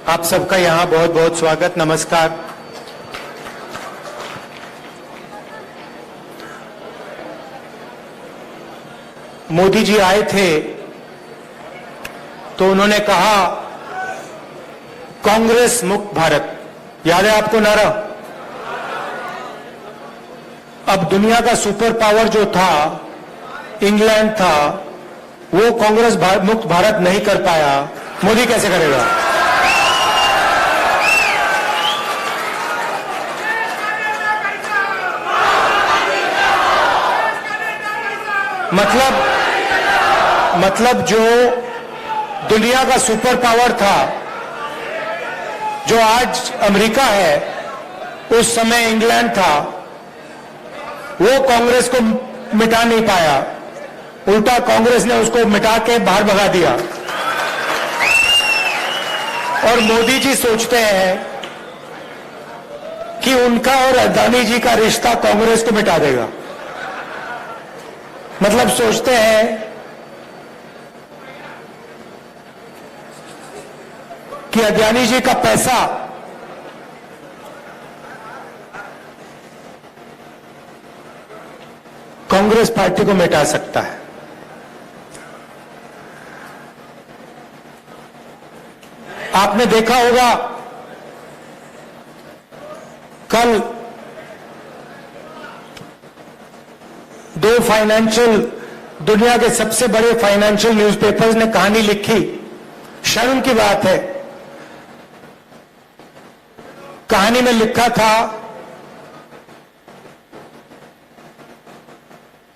आप सबका यहाँ बहुत बहुत स्वागत, नमस्कार। मोदी जी आए थे तो उन्होंने कहा कांग्रेस मुक्त भारत, याद है आपको नारा? अब दुनिया का सुपर पावर जो था, इंग्लैंड था, वो कांग्रेस मुक्त भारत नहीं कर पाया, मोदी कैसे करेगा? मतलब जो दुनिया का सुपर पावर था, जो आज अमेरिका है, उस समय इंग्लैंड था, वो कांग्रेस को मिटा नहीं पाया, उल्टा कांग्रेस ने उसको मिटा के बाहर भगा दिया। और मोदी जी सोचते हैं कि उनका और अदानी जी का रिश्ता कांग्रेस को मिटा देगा। मतलब सोचते हैं कि अदानी जी का पैसा कांग्रेस पार्टी को मिटा सकता है। आपने देखा होगा कल दो दुनिया के सबसे बड़े फाइनेंशियल न्यूज़पेपर्स ने कहानी लिखी। शर्म की बात है, कहानी में लिखा था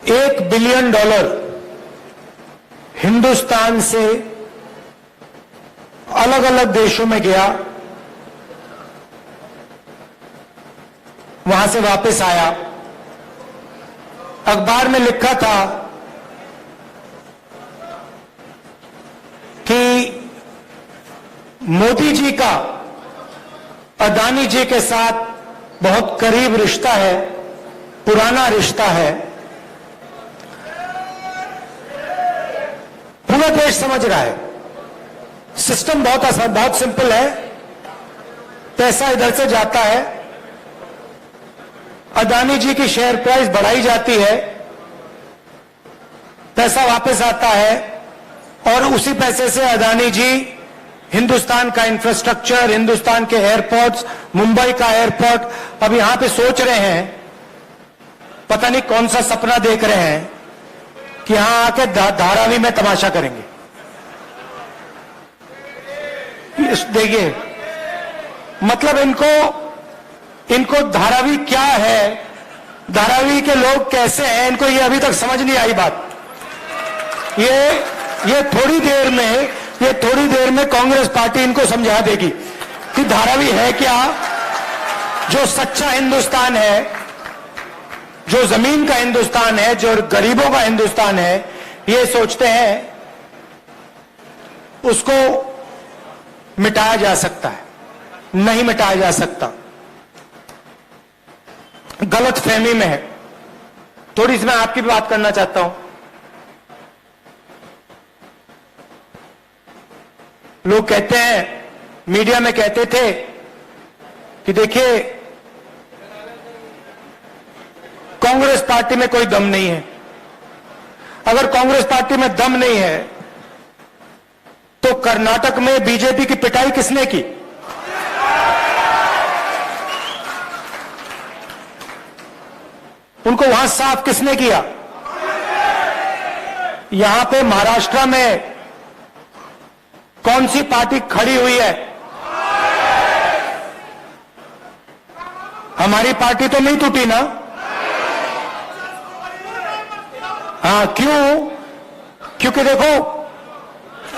$1 बिलियन हिंदुस्तान से अलग अलग देशों में गया, वहां से वापस आया। अखबार में लिखा था कि मोदी जी का अदानी जी के साथ बहुत करीब रिश्ता है, पुराना रिश्ता है। पूरा देश समझ रहा है, सिस्टम बहुत सिंपल है। पैसा इधर से जाता है, अदानी जी की शेयर प्राइस बढ़ाई जाती है, पैसा वापस आता है, और उसी पैसे से अदानी जी हिंदुस्तान का इंफ्रास्ट्रक्चर, हिंदुस्तान के एयरपोर्ट्स, मुंबई का एयरपोर्ट, अब यहां पे सोच रहे हैं, पता नहीं कौन सा सपना देख रहे हैं कि यहां आके धारावी में तमाशा करेंगे। देखिए, मतलब इनको धारावी क्या है, धारावी के लोग कैसे हैं, इनको ये अभी तक समझ नहीं आई बात। ये थोड़ी देर में कांग्रेस पार्टी इनको समझा देगी कि धारावी है क्या। जो सच्चा हिंदुस्तान है, जो जमीन का हिंदुस्तान है, जो गरीबों का हिंदुस्तान है, ये सोचते हैं उसको मिटाया जा सकता है। नहीं मिटाया जा सकता, गलत फहमी में है। थोड़ी सी मैं आपकी भी बात करना चाहता हूं। लोग कहते हैं, मीडिया में कहते थे कि देखिए कांग्रेस पार्टी में कोई दम नहीं है। अगर कांग्रेस पार्टी में दम नहीं है तो कर्नाटक में बीजेपी की पिटाई किसने की? उनको वहां साफ किसने किया? यहां पे महाराष्ट्र में कौन सी पार्टी खड़ी हुई है? हमारी पार्टी तो नहीं टूटी ना? हाँ, क्यों? क्योंकि देखो,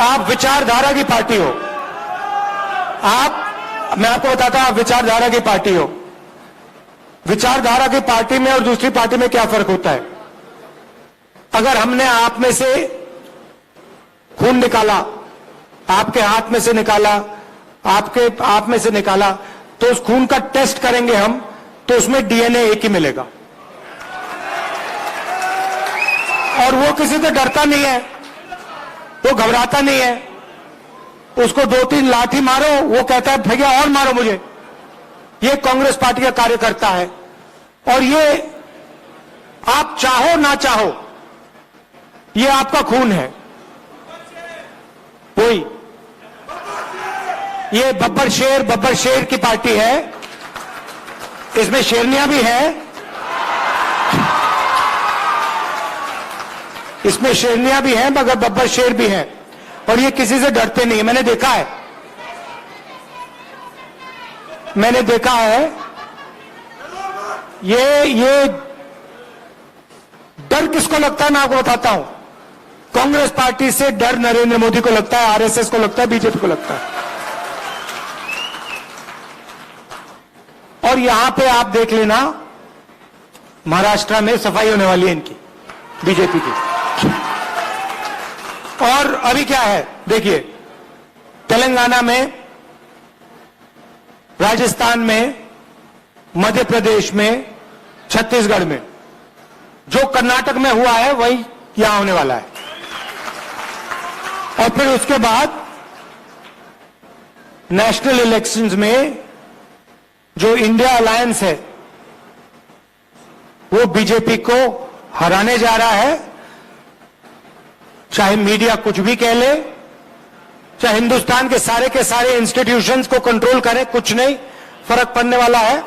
आप विचारधारा की पार्टी हो। मैं आपको बताता हूं, आप विचारधारा की पार्टी हो। विचारधारा की पार्टी में और दूसरी पार्टी में क्या फर्क होता है? अगर हमने आप में से खून निकाला, आपके हाथ में से निकाला, आपके आप में से निकाला, तो उस खून का टेस्ट करेंगे हम, तो उसमें डीएनए एक ही मिलेगा। और वो किसी से डरता नहीं है, वो घबराता नहीं है। उसको 2-3 लाठी मारो, वो कहता है भैया और मारो मुझे। ये कांग्रेस पार्टी का कार्यकर्ता है। और ये आप चाहो ना चाहो, ये आपका खून है। वही ये बब्बर शेर की पार्टी है। इसमें शेरनियां भी है, इसमें शेरनियां भी हैं, मगर बब्बर शेर भी हैं। और ये किसी से डरते नहीं है। मैंने देखा है ये डर किसको लगता है, मैं आपको बताता हूं। कांग्रेस पार्टी से डर नरेंद्र मोदी को लगता है, आरएसएस को लगता है, बीजेपी को लगता है। और यहां पे आप देख लेना, महाराष्ट्र में सफाई होने वाली है इनकी, बीजेपी की। और अभी क्या है देखिए, तेलंगाना में, राजस्थान में, मध्य प्रदेश में, छत्तीसगढ़ में, जो कर्नाटक में हुआ है वही यहां होने वाला है। और फिर उसके बाद नेशनल इलेक्शंस में जो इंडिया अलायंस है वो बीजेपी को हराने जा रहा है। चाहे मीडिया कुछ भी कह ले, चाहे हिंदुस्तान के सारे इंस्टीट्यूशंस को कंट्रोल करे, कुछ नहीं फर्क पड़ने वाला है।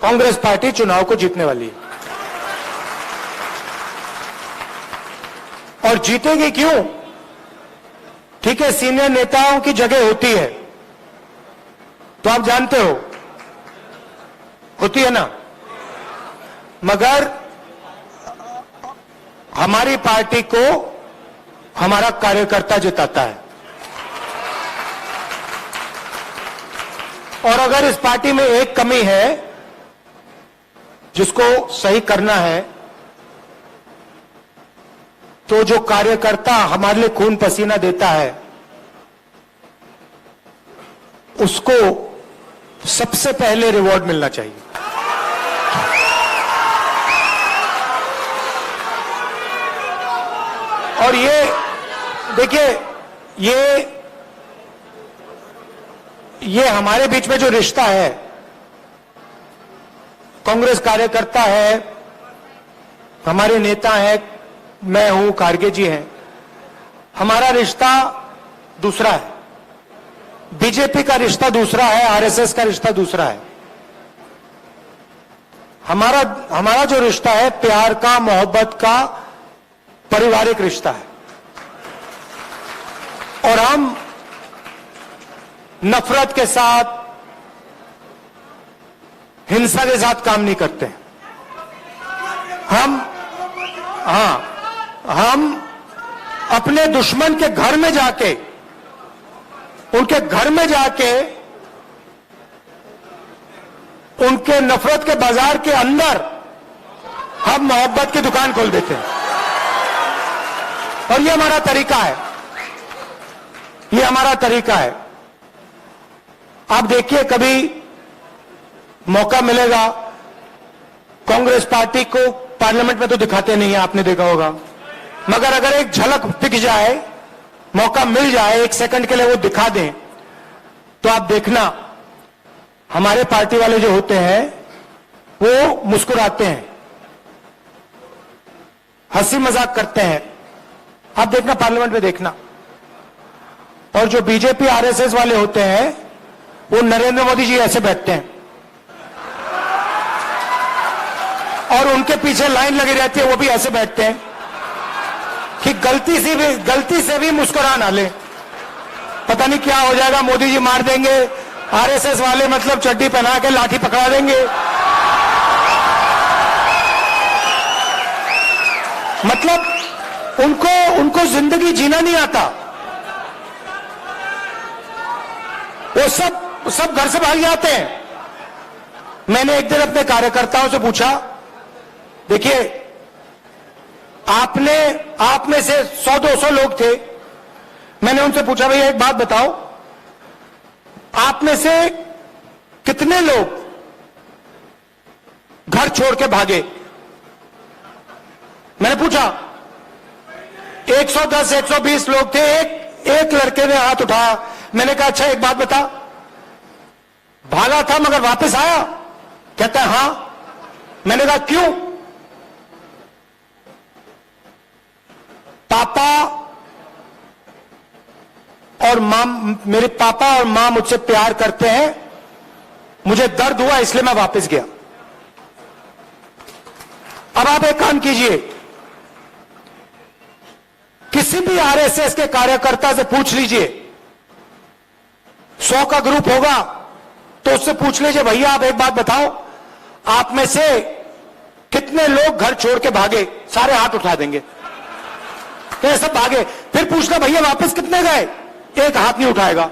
कांग्रेस पार्टी चुनाव को जीतने वाली है। और जीतेगी क्यों? ठीक है, सीनियर नेताओं की जगह होती है, तो आप जानते हो होती है ना, मगर हमारी पार्टी को हमारा कार्यकर्ता जिताता है। और अगर इस पार्टी में एक कमी है जिसको सही करना है, तो जो कार्यकर्ता हमारे लिए खून पसीना देता है उसको सबसे पहले रिवॉर्ड मिलना चाहिए। और ये देखिए, ये हमारे बीच में जो रिश्ता है, कांग्रेस कार्यकर्ता है, हमारे नेता है, मैं हूं, खारगे जी हैं, हमारा रिश्ता दूसरा है। बीजेपी का रिश्ता दूसरा है, आरएसएस का रिश्ता दूसरा है। हमारा जो रिश्ता है प्यार का, मोहब्बत का, पारिवारिक रिश्ता है। और हम नफरत के साथ, हिंसा के साथ काम नहीं करते। हम अपने दुश्मन के घर में जाके, उनके घर में जाके, उनके नफरत के बाजार के अंदर हम मोहब्बत की दुकान खोल देते हैं। और ये हमारा तरीका है, ये हमारा तरीका है। आप देखिए, कभी मौका मिलेगा, कांग्रेस पार्टी को पार्लियामेंट में तो दिखाते नहीं है, आपने देखा होगा, मगर अगर एक झलक दिख जाए, मौका मिल जाए, 1 सेकंड के लिए वो दिखा दें, तो आप देखना हमारे पार्टी वाले जो होते हैं वो मुस्कुराते हैं, हंसी मजाक करते हैं। आप देखना, पार्लियामेंट में देखना। और जो बीजेपी आरएसएस वाले होते हैं वो नरेंद्र मोदी जी ऐसे बैठते हैं और उनके पीछे लाइन लगी रहती है, वो भी ऐसे बैठते हैं कि गलती से भी मुस्कुरा ना ले, पता नहीं क्या हो जाएगा, मोदी जी मार देंगे, आरएसएस वाले मतलब चड्डी पहना के लाठी पकड़ा देंगे। मतलब उनको जिंदगी जीना नहीं आता, वो सब घर से भाग जाते हैं। मैंने एक दिन अपने कार्यकर्ताओं से पूछा, देखिए आप में से 100-200 लोग थे, मैंने उनसे पूछा, भैया एक बात बताओ, आप में से कितने लोग घर छोड़ के भागे? मैंने पूछा, 110-120 लोग थे, एक लड़के ने हाथ उठाया। मैंने कहा अच्छा एक बात बता, भागा था मगर वापस आया? कहता है हां। मैंने कहा क्यों? पापा और मां, मेरे पापा और मां मुझसे प्यार करते हैं, मुझे दर्द हुआ इसलिए मैं वापस गया। अब आप एक काम कीजिए, किसी भी आरएसएस के कार्यकर्ता से पूछ लीजिए, 100 का ग्रुप होगा तो उससे पूछ लीजिए भैया आप एक बात बताओ, आप में से कितने लोग घर छोड़ के भागे? सारे हाथ उठा देंगे कि सब भागे। फिर पूछना भैया वापस कितने गए? एक हाथ नहीं उठाएगा।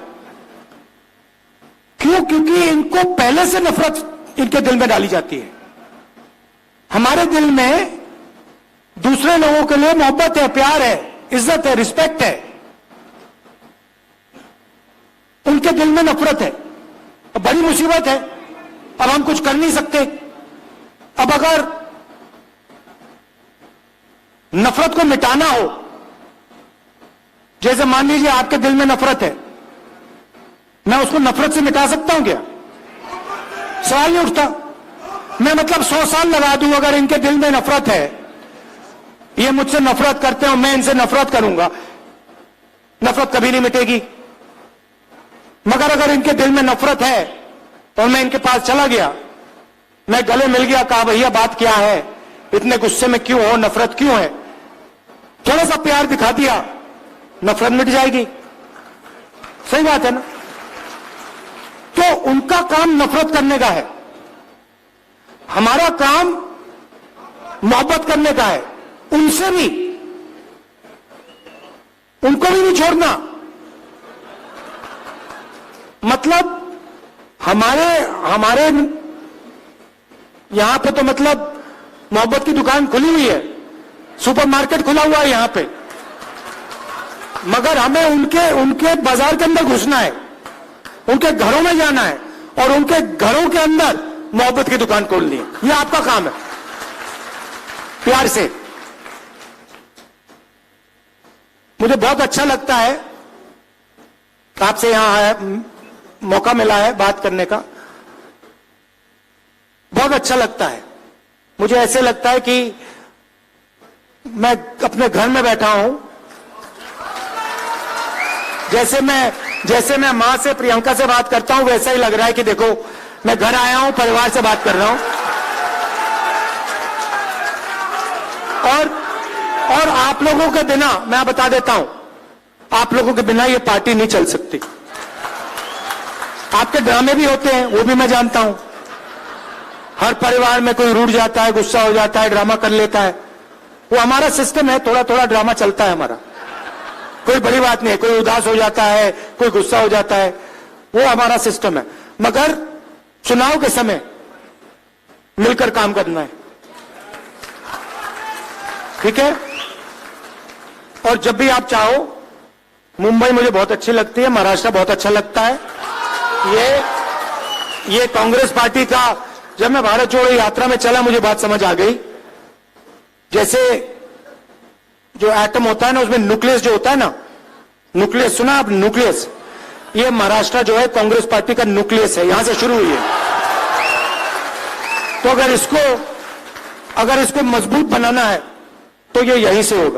क्यों? क्योंकि इनको पहले से नफरत इनके दिल में डाली जाती है। हमारे दिल में दूसरे लोगों के लिए मोहब्बत है, प्यार है, इज्जत है, रिस्पेक्ट है, उनके दिल में नफरत है। अब बड़ी मुसीबत है, अब हम कुछ कर नहीं सकते। अब अगर नफरत को मिटाना हो, जैसे मान लीजिए आपके दिल में नफरत है, मैं उसको नफरत से मिटा सकता हूं क्या? सवाल नहीं उठता। मैं मतलब 100 साल लगा दूं, अगर इनके दिल में नफरत है, ये मुझसे नफरत करते हैं और मैं इनसे नफरत करूंगा, नफरत कभी नहीं मिटेगी। मगर अगर इनके दिल में नफरत है और मैं इनके पास चला गया, मैं गले मिल गया, कहा भैया बात क्या है, इतने गुस्से में क्यों हो, नफरत क्यों है, थोड़ा सा प्यार दिखा दिया, नफरत मिट जाएगी। सही बात है ना? तो उनका काम नफरत करने का है, हमारा काम मोहब्बत करने का है। उनसे भी, उनको भी नहीं छोड़ना। मतलब हमारे यहां पे तो मतलब मोहब्बत की दुकान खुली हुई है, सुपरमार्केट खुला हुआ है यहां पे, मगर हमें उनके बाजार के अंदर घुसना है, उनके घरों में जाना है और उनके घरों के अंदर मोहब्बत की दुकान खोलनी है। यह आपका काम है, प्यार से। मुझे बहुत अच्छा लगता है आपसे यहां मौका मिला है बात करने का, बहुत अच्छा लगता है। मुझे ऐसे लगता है कि मैं अपने घर में बैठा हूं, जैसे मैं मां से, प्रियंका से बात करता हूं, वैसा ही लग रहा है कि देखो मैं घर आया हूं, परिवार से बात कर रहा हूं। और आप लोगों के बिना, मैं बता देता हूं, आप लोगों के बिना ये पार्टी नहीं चल सकती। आपके ड्रामे भी होते हैं, वो भी मैं जानता हूं। हर परिवार में कोई रूठ जाता है, गुस्सा हो जाता है, ड्रामा कर लेता है, वो हमारा सिस्टम है। थोड़ा थोड़ा ड्रामा चलता है हमारा, कोई बड़ी बात नहीं है। कोई उदास हो जाता है, कोई गुस्सा हो जाता है, वो हमारा सिस्टम है। मगर चुनाव के समय मिलकर काम करना है, ठीक है? और जब भी आप चाहो, मुंबई मुझे बहुत अच्छी लगती है, महाराष्ट्र बहुत अच्छा लगता है। ये कांग्रेस पार्टी का, जब मैं भारत जोड़ो यात्रा में चला, मुझे बात समझ आ गई। जैसे जो एटम होता है ना, उसमें न्यूक्लियस जो होता है ना, न्यूक्लियस सुना आप? न्यूक्लियस, ये महाराष्ट्र जो है कांग्रेस पार्टी का न्यूक्लियस है, यहां से शुरू हुई है। तो अगर इसको मजबूत बनाना है तो ये यहीं से होगा।